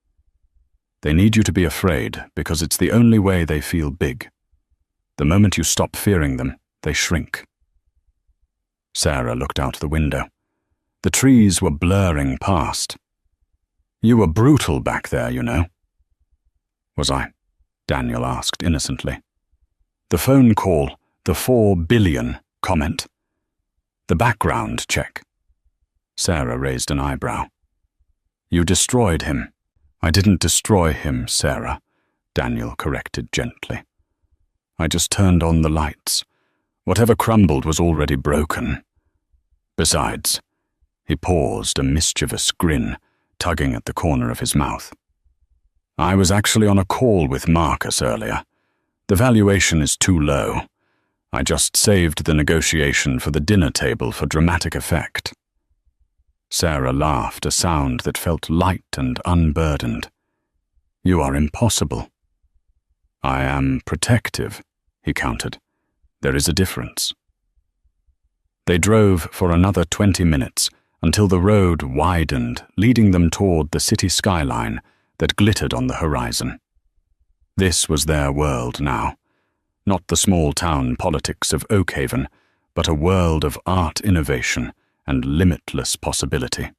They need you to be afraid because it's the only way they feel big. The moment you stop fearing them, they shrink. Sarah looked out the window. The trees were blurring past. You were brutal back there, you know. Was I? Daniel asked innocently. The phone call, the 4 billion comment. The background check. Sarah raised an eyebrow. You destroyed him. I didn't destroy him, Sarah, Daniel corrected gently. I just turned on the lights. Whatever crumbled was already broken. Besides, he paused, a mischievous grin tugging at the corner of his mouth. I was actually on a call with Marcus earlier. The valuation is too low. I just saved the negotiation for the dinner table for dramatic effect. Sarah laughed, a sound that felt light and unburdened. You are impossible. I am protective, he countered. There is a difference. They drove for another 20 minutes until the road widened, leading them toward the city skyline that glittered on the horizon. This was their world now. Not the small-town politics of Oakhaven, but a world of art innovation and limitless possibility.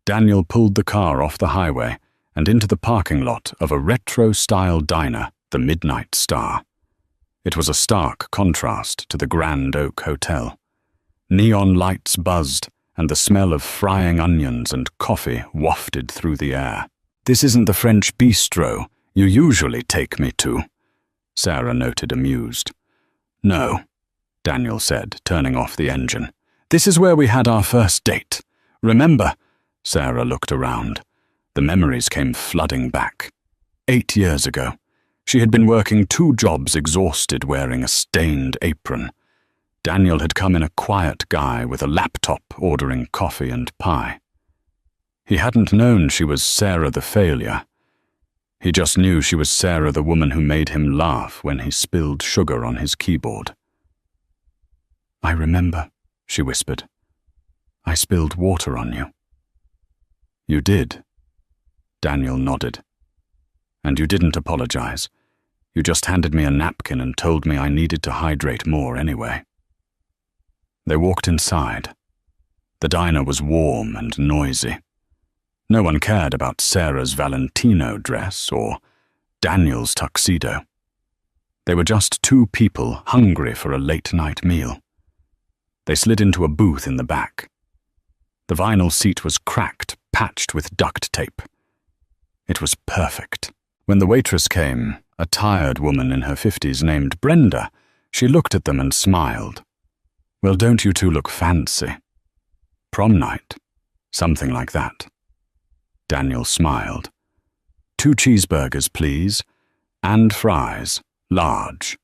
Daniel pulled the car off the highway and into the parking lot of a retro-style diner, the Midnight Star. It was a stark contrast to the Grand Oak Hotel. Neon lights buzzed, and the smell of frying onions and coffee wafted through the air. This isn't the French bistro you usually take me to, Sarah noted, amused. No, Daniel said, turning off the engine. This is where we had our first date. Remember? Sarah looked around. The memories came flooding back. 8 years ago, she had been working 2 jobs, exhausted, wearing a stained apron. Daniel had come in a quiet guy with a laptop, ordering coffee and pie. He hadn't known she was Sarah the failure. He just knew she was Sarah the woman who made him laugh when he spilled sugar on his keyboard. I remember, she whispered. I spilled water on you. You did. Daniel nodded. And you didn't apologize. You just handed me a napkin and told me I needed to hydrate more anyway. They walked inside. The diner was warm and noisy. No one cared about Sarah's Valentino dress or Daniel's tuxedo. They were just 2 people hungry for a late-night meal. They slid into a booth in the back. The vinyl seat was cracked, patched with duct tape. It was perfect. When the waitress came, a tired woman in her 50s named Brenda, she looked at them and smiled. Well, don't you 2 look fancy? Prom night, something like that. Daniel smiled. 2 cheeseburgers, please, and fries, large.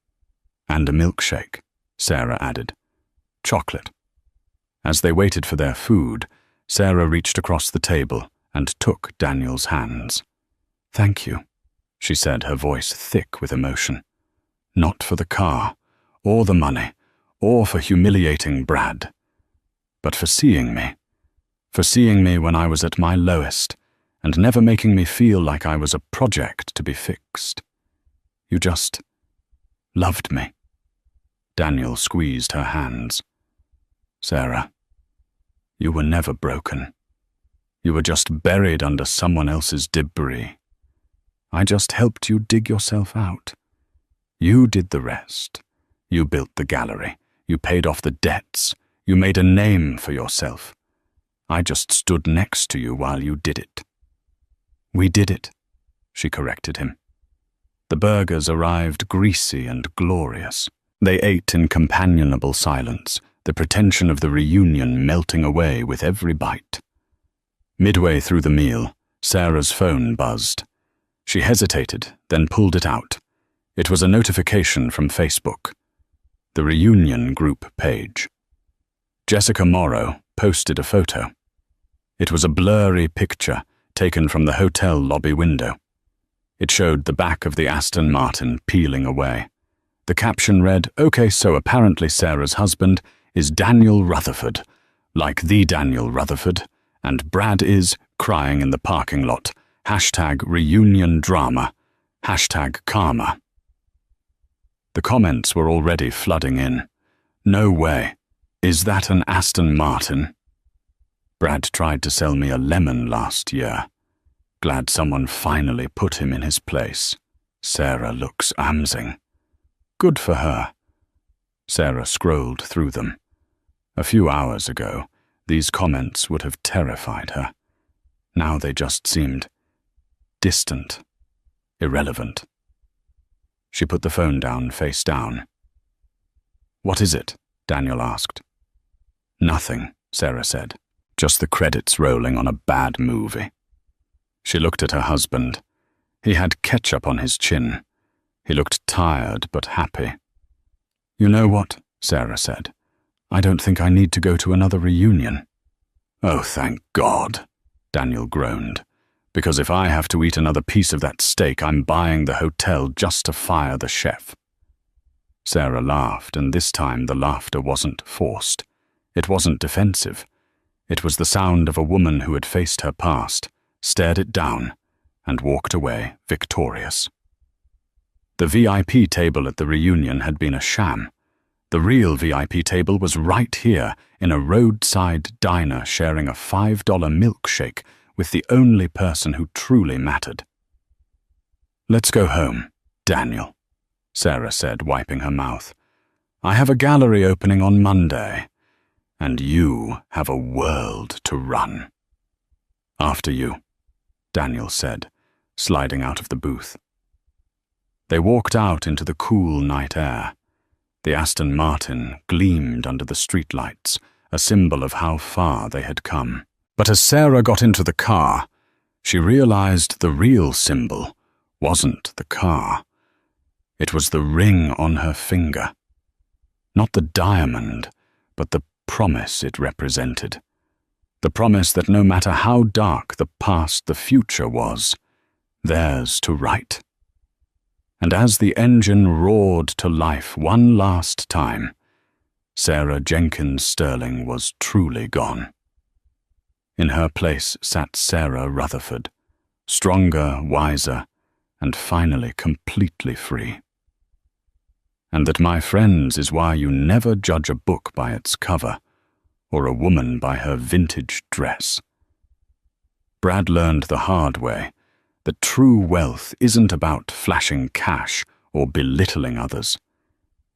And a milkshake, Sarah added. Chocolate. As they waited for their food, Sarah reached across the table and took Daniel's hands. Thank you, she said, her voice thick with emotion. Not for the car, or the money, or for humiliating Brad, but for seeing me when I was at my lowest, and never making me feel like I was a project to be fixed. You just loved me. Daniel squeezed her hands. Sarah, you were never broken. You were just buried under someone else's debris. I just helped you dig yourself out. You did the rest. You built the gallery. You paid off the debts. You made a name for yourself. I just stood next to you while you did it. We did it, she corrected him. The burgers arrived greasy and glorious. They ate in companionable silence, the pretension of the reunion melting away with every bite. Midway through the meal, Sarah's phone buzzed. She hesitated, then pulled it out. It was a notification from Facebook. The reunion group page. Jessica Morrow posted a photo. It was a blurry picture taken from the hotel lobby window. It showed the back of the Aston Martin peeling away. The caption read, "Okay, so apparently Sarah's husband is Daniel Rutherford, like the Daniel Rutherford, and Brad is crying in the parking lot. #reunion drama. #karma. The comments were already flooding in. No way. Is that an Aston Martin? Brad tried to sell me a lemon last year. Glad someone finally put him in his place. Sarah looks amazing. Good for her. Sarah scrolled through them. A few hours ago, these comments would have terrified her. Now they just seemed distant, irrelevant. She put the phone down face down. "What is it?" Daniel asked. "Nothing," Sarah said. "Just the credits rolling on a bad movie." She looked at her husband. He had ketchup on his chin. He looked tired but happy. "You know what?" Sarah said. "I don't think I need to go to another reunion." "Oh, thank God," Daniel groaned. "Because if I have to eat another piece of that steak, I'm buying the hotel just to fire the chef." Sarah laughed, and this time the laughter wasn't forced. It wasn't defensive. It was the sound of a woman who had faced her past, stared it down, and walked away victorious. The VIP table at the reunion had been a sham. The real VIP table was right here in a roadside diner sharing a $5 milkshake with the only person who truly mattered. "Let's go home, Daniel," Sarah said, wiping her mouth. "I have a gallery opening on Monday, and you have a world to run." "After you," Daniel said, sliding out of the booth. They walked out into the cool night air. The Aston Martin gleamed under the streetlights, a symbol of how far they had come. But as Sarah got into the car, she realized the real symbol wasn't the car. It was the ring on her finger. Not the diamond, but the promise it represented. The promise that no matter how dark the past, the future was, theirs to write. And as the engine roared to life one last time, Sarah Jenkins Sterling was truly gone. In her place sat Sarah Rutherford, stronger, wiser, and finally completely free. And that, my friends, is why you never judge a book by its cover, or a woman by her vintage dress. Brad learned the hard way that true wealth isn't about flashing cash or belittling others.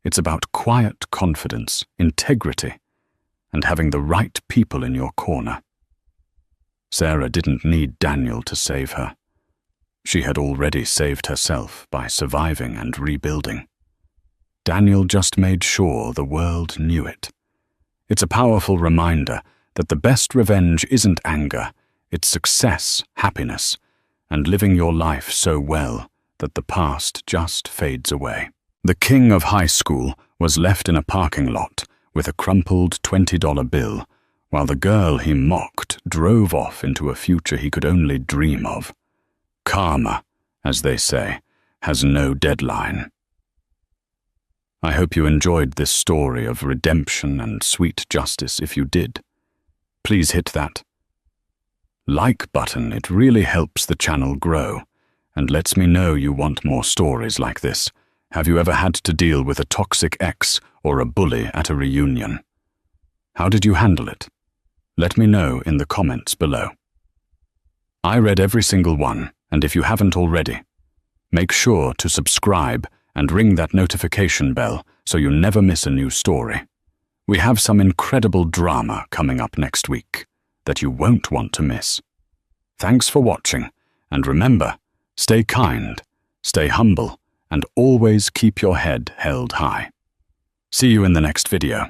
It's about quiet confidence, integrity, and having the right people in your corner. Sarah didn't need Daniel to save her. She had already saved herself by surviving and rebuilding. Daniel just made sure the world knew it. It's a powerful reminder that the best revenge isn't anger, it's success, happiness, and living your life so well that the past just fades away. The king of high school was left in a parking lot with a crumpled $20 bill, while the girl he mocked drove off into a future he could only dream of. Karma, as they say, has no deadline. I hope you enjoyed this story of redemption and sweet justice. If you did, please hit that like button. It really helps the channel grow and lets me know you want more stories like this. Have you ever had to deal with a toxic ex or a bully at a reunion? How did you handle it? Let me know in the comments below. I read every single one, and if you haven't already, make sure to subscribe and ring that notification bell so you never miss a new story. We have some incredible drama coming up next week that you won't want to miss. Thanks for watching, and remember, stay kind, stay humble, and always keep your head held high. See you in the next video.